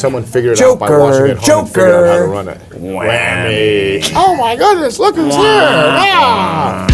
someone figured it out by watching it home and figured out how to run it. Whammy. Oh my goodness, look who's here. Ah.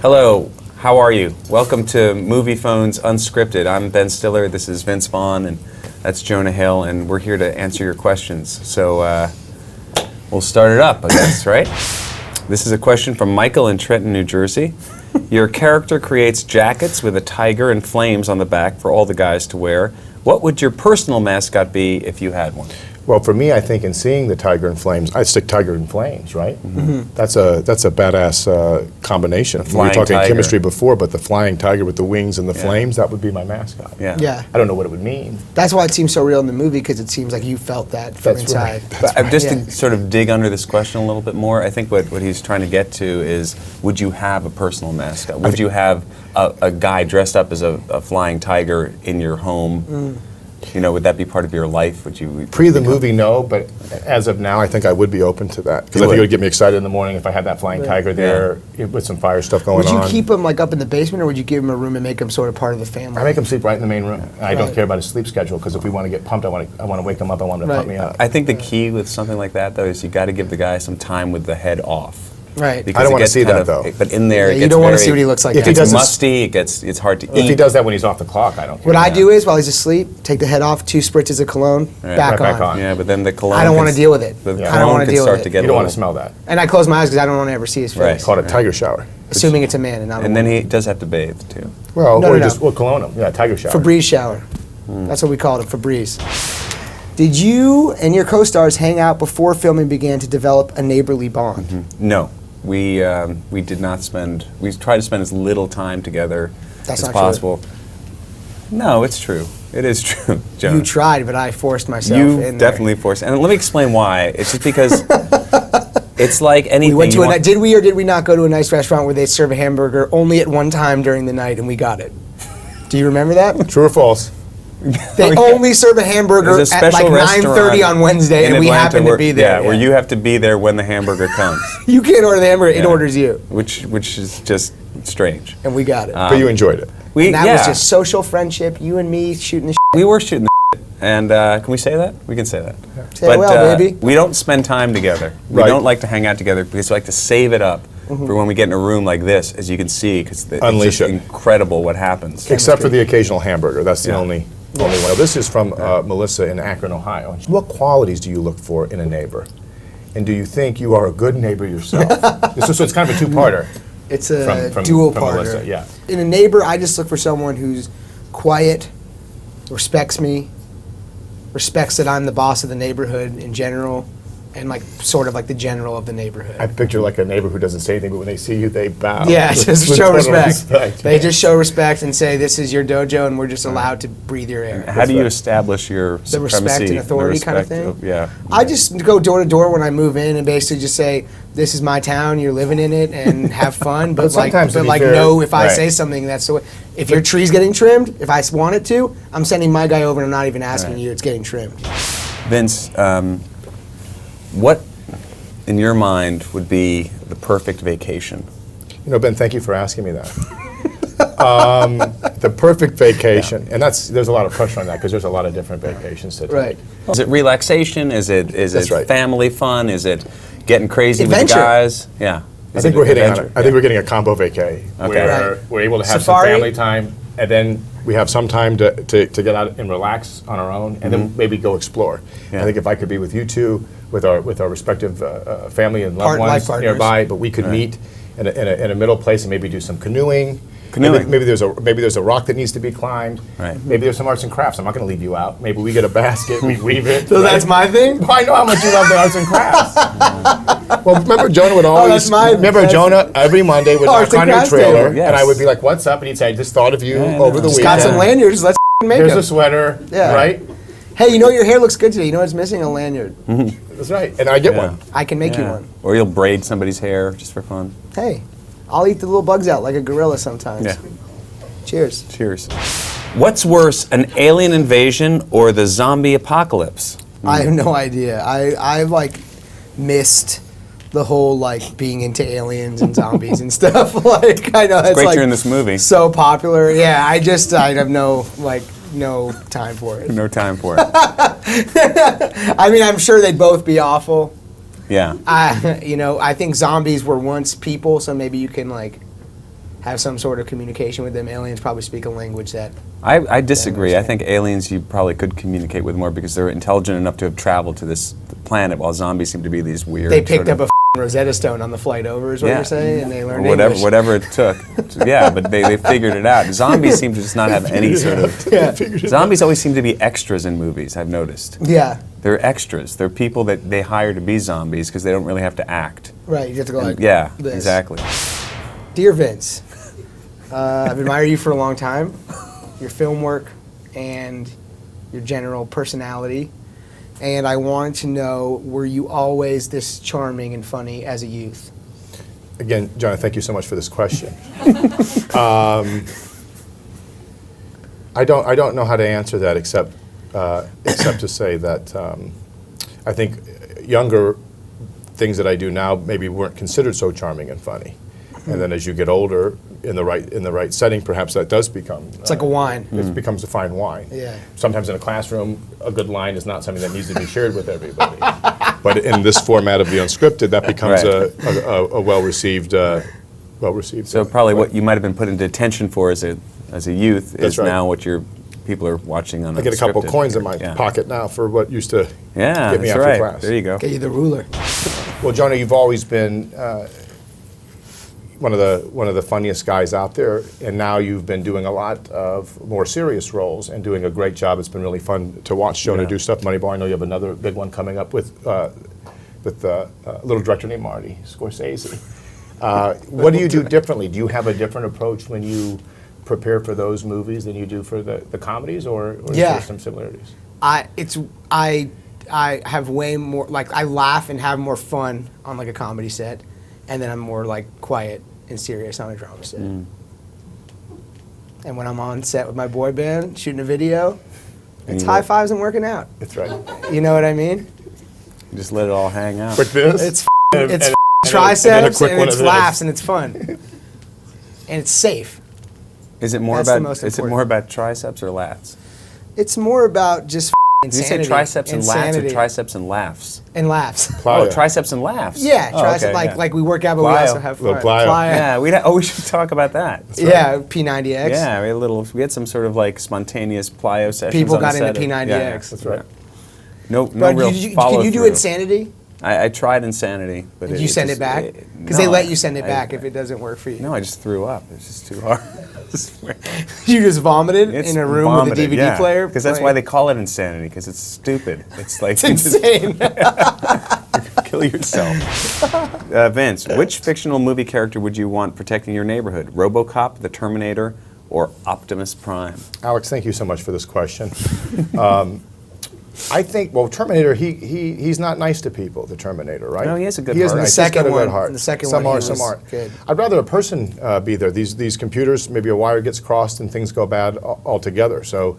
Hello, how are you? Welcome to Moviefone's Unscripted. I'm Ben Stiller, this is Vince Vaughn, and that's Jonah Hill, and we're here to answer your questions. So we'll start it up, I guess, right? This is a question from Michael in Trenton, New Jersey. Your character creates jackets with a tiger and flames on the back for all the guys to wear. What would your personal mascot be if you had one? Well, for me, I think in seeing the tiger in flames, I'd stick tiger in flames, right? Mm-hmm. That's a badass combination. We were talking tiger. Chemistry before, but the flying tiger with the wings and the flames, that would be my mascot. Yeah. I don't know what it would mean. That's why it seems so real in the movie, because it seems like you felt that from inside. Right. Just to sort of dig under this question a little bit more, I think what he's trying to get to is, would you have a personal mascot? Would you have a guy dressed up as a flying tiger in your home? You know, would that be part of your life? Would you pre the movie? No, but as of now, I think I would be open to that because I think it would get me excited in the morning if I had that flying tiger there with some fire stuff going on. Would you keep him like up in the basement, or would you give him a room and make him sort of part of the family? I make him sleep right in the main room. I don't care about his sleep schedule because if we want to get pumped, I want to wake him up. I want him to pump me up. I think the key with something like that, though, is you got to give the guy some time with the head off. Right. Because I don't want to see that though. But in there, you don't want to see what he looks like. If he does musty, it's hard to eat. If he does that when he's off the clock, I don't care. What I do is while he's asleep, take the head off, 2 spritzes of cologne, back on. Yeah, but then the cologne. I don't want to deal with it. I don't want to deal with it. You don't want to smell that. And I close my eyes because I don't want to ever see his face. Right. Called a tiger shower. Assuming it's a man and not a woman. And then he does have to bathe too. Well, we'll cologne him. Yeah, tiger shower. Febreze shower. That's what we called it, Febreze. Did you and your co-stars hang out before filming began to develop a neighborly bond? No. We did not spend. We tried to spend as little time together as possible. True. No, it's true. It is true, Jonah. You tried, but I forced myself in there. You definitely forced. And let me explain why. It's just because it's like anything. We went to did we or did we not go to a nice restaurant where they serve a hamburger only at one time during the night, and we got it? Do you remember that? True or false? They only serve a hamburger at like 9:30 on Wednesday, and we happen to be there. Yeah, where you have to be there when the hamburger comes. You can't order the hamburger; it orders you. Which is just strange. And we got it. But you enjoyed it. And that was just social friendship. You and me shooting the shit. We were shooting the shit. And can we say that? We can say that. Yeah. Say it well, baby. We don't spend time together. We don't like to hang out together because we like to save it up for when we get in a room like this, as you can see, because it's just incredible what happens. Except for the occasional hamburger. That's the only one. This is from Melissa in Akron, Ohio. What qualities do you look for in a neighbor? And do you think you are a good neighbor yourself? So it's kind of a two-parter. It's a dual-parter. Yeah. In a neighbor, I just look for someone who's quiet, respects me, respects that I'm the boss of the neighborhood in general, and like sort of like the general of the neighborhood. I picture like a neighbor who doesn't say anything, but when they see you, they bow. Yeah, just show respect. They just show respect and say, "This is your dojo, and we're just allowed to breathe your air." How do you establish your the respect and authority kind of thing? Yeah. I just go door to door when I move in and basically just say, "This is my town. You're living in it, and have fun." But no, if I say something, that's the way. If your tree's getting trimmed, if I want it to, I'm sending my guy over, and I'm not even asking you. It's getting trimmed. Vince. What, in your mind, would be the perfect vacation? You know, Ben, thank you for asking me that. The perfect vacation, and there's a lot of pressure on that because there's a lot of different vacations to take. Right. Is it relaxation? Is it family fun? Is it getting crazy with the guys? Yeah. I think we're hitting on it. I think we're getting a combo vacay where we're able to have some family time, and then we have some time to get out and relax on our own, and then maybe go explore. Yeah. I think if I could be with you two, with our respective family and loved ones nearby, but we could meet in a middle place and maybe do some canoeing. Maybe there's a rock that needs to be climbed. Right. Maybe there's some arts and crafts. I'm not going to leave you out. Maybe we get a basket, we weave it. So that's my thing? Well, I know how much you love the arts and crafts. Well, remember Jonah would always. Jonah every Monday would knock on your trailer, and I would be like, "What's up?" And he'd say, "I just thought of you over the weekend. Got some lanyards. Let's make them." Here's a sweater, right? Hey, you know your hair looks good today. You know what's missing? A lanyard. That's right, and I get one. I can make you one. Or you'll braid somebody's hair just for fun. Hey, I'll eat the little bugs out like a gorilla sometimes. Yeah. Cheers. Cheers. What's worse, an alien invasion or the zombie apocalypse? I have no idea. I've like missed the whole like being into aliens and zombies and stuff. Like I know it's great like you're in this movie. so popular. Yeah, I have no time for it. No time for it. I mean, I'm sure they'd both be awful. Yeah. I think zombies were once people, so maybe you can like have some sort of communication with them. Aliens probably speak a language that. I disagree. I think aliens you probably could communicate with more because they're intelligent enough to have traveled to this planet, while zombies seem to be these weird. They picked up a Rosetta Stone on the flight over, is what you're saying, and they learned English. Whatever it took. Yeah, but they figured it out. Zombies seem to just not have any sort of. Yeah. Zombies always seem to be extras in movies. I've noticed. Yeah. They're extras. They're people that they hire to be zombies because they don't really have to act. Right. You have to go like. Yeah. This. Exactly. Dear Vince, I've admired you for a long time. Your film work and your general personality. And I wanted to know, were you always this charming and funny as a youth? Again, Jonah, thank you so much for this question. I don't know how to answer that except to say that I think younger things that I do now maybe weren't considered so charming and funny. And then as you get older, in the right setting, perhaps that does become. It's like a wine. It becomes a fine wine. Yeah. Sometimes in a classroom, a good line is not something that needs to be shared with everybody. But in this format of the unscripted, that becomes a well-received. So probably what you might have been put into detention for as a youth is now what people are watching on. I get a couple coins in my pocket now for what used to get me after class. There you go. Get you the ruler. Well, Jonah, you've always been one of the funniest guys out there, and now you've been doing a lot of more serious roles and doing a great job. It's been really fun to watch Jonah do stuff. Moneyball, I know you have another big one coming up with a little director named Marty Scorsese. What do you do differently? Do you have a different approach when you prepare for those movies than you do for the comedies, or is there some similarities? I have way more, like I laugh and have more fun on like a comedy set, and then I'm more like quiet and serious on a drama set. And when I'm on set with my boy band shooting a video, it's high fives and working out. That's right. You know what I mean? You just let it all hang out. Quick this. It's triceps and it's laughs and it's fun. And it's safe. Is it more about triceps or lats? It's more about just insanity. Did you say triceps and lats or triceps and laughs? And laughs. Oh, triceps and laughs. Yeah, like we work out, but we also have fun. Yeah, we should talk about that. Yeah, P90X. Yeah, we had some sort of like spontaneous plyo sessions. People on got the set into P90X. Yeah, that's right. No real follow-through. Can you do Insanity? I tried Insanity, but did you send it back? Because they let you send it back if it doesn't work for you. No, I just threw up. It's just too hard. You just vomited in a room with a DVD player? Because that's why they call it Insanity, because it's stupid. It's like it's insane. Kill yourself. Vince, which fictional movie character would you want protecting your neighborhood? RoboCop, The Terminator, or Optimus Prime? Alex, thank you so much for this question. I think, Terminator, he's not nice to people, the Terminator, right? No, he has a good heart. The second one, some are good. I'd rather a person be there. These computers, maybe a wire gets crossed and things go bad altogether. So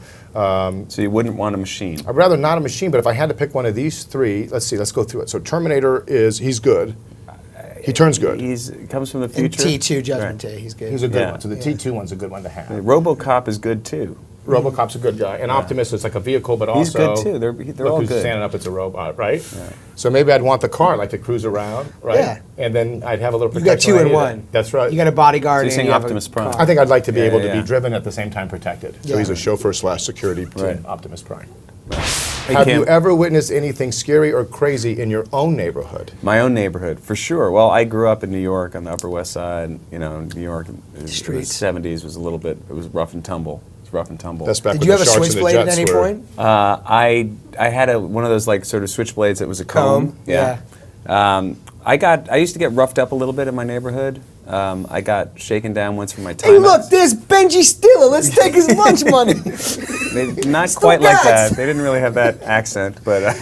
you wouldn't want a machine? I'd rather not a machine, but if I had to pick one of these three, let's go through it. So Terminator he's good. He turns good. He comes from the future. And T2 Judgment Day, he's good. He's a good one. So the T2 one's a good one to have. RoboCop is good too. RoboCop's a good guy, and Optimus is like a vehicle, but also he's good too. They're all who's good. Standing up, it's a robot, right? Yeah. So maybe I'd want the car, like to cruise around, right? Yeah. And then I'd have a little protection. You got 2 in 1. That's right. You got a bodyguard. So you're saying Optimus Prime? I think I'd like to be able to be driven at the same time protected. So he's a chauffeur/security to Optimus Prime. Have you ever witnessed anything scary or crazy in your own neighborhood? My own neighborhood, for sure. Well, I grew up in New York on the Upper West Side. You know, New York in the 70s was it was rough and tumble. Rough and tumble. That's back Did you have a switchblade at any point? I had one of those like sort of switchblades that was a comb. Yeah. I used to get roughed up a little bit in my neighborhood. I got shaken down once for my time. Hey, look, there's Benji Stiller. Let's take his lunch money. Not quite like that. They didn't really have that accent, but.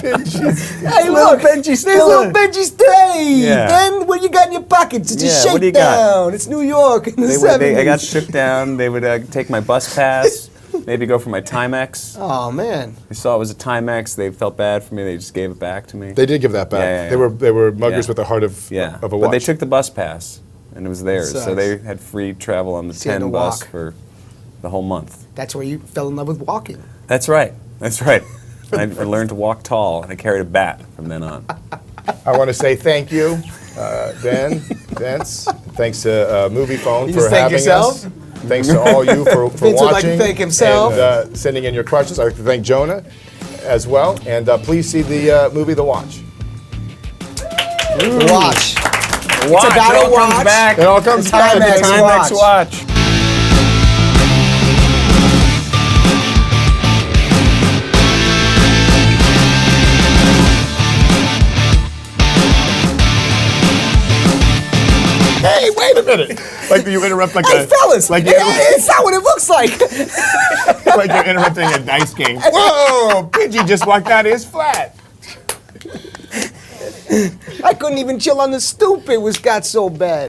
Hey, look, Benji Stiller. There's little Benji Stiller. Yeah. Ben, what you got in your pockets? It's a shakedown. It's New York in the 70s. I got shook down. They would take my bus pass. maybe go for my Timex. Oh man. They saw it was a Timex. They felt bad for me. They just gave it back to me. They did give that back. Yeah. They were muggers Yeah. with the heart of a watch. But they took the bus pass, and it was theirs. Sucks. So they had free travel on the So you had 10 to bus walk. for the whole month. That's where you fell in love with walking. That's right. I learned to walk tall, and I carried a bat from then on. I want to say thank you, Ben, Vince. Thanks to Moviefone You for just thank having yourself? us. Thanks to all you for Vince would watching. like to thank himself. And sending in your questions. I'd like to thank Jonah as well. And please see the movie The Watch. The watch. Watch, about it all a watch. comes back. It all comes The back. Timex It's Timex watch. Hey, wait a minute! Like you interrupt like Hey, a fellas, like it's not what it looks like. like you're interrupting a dice game. Whoa! Pidgey just walked out his flat. I couldn't even chill on the stoop. Got so bad.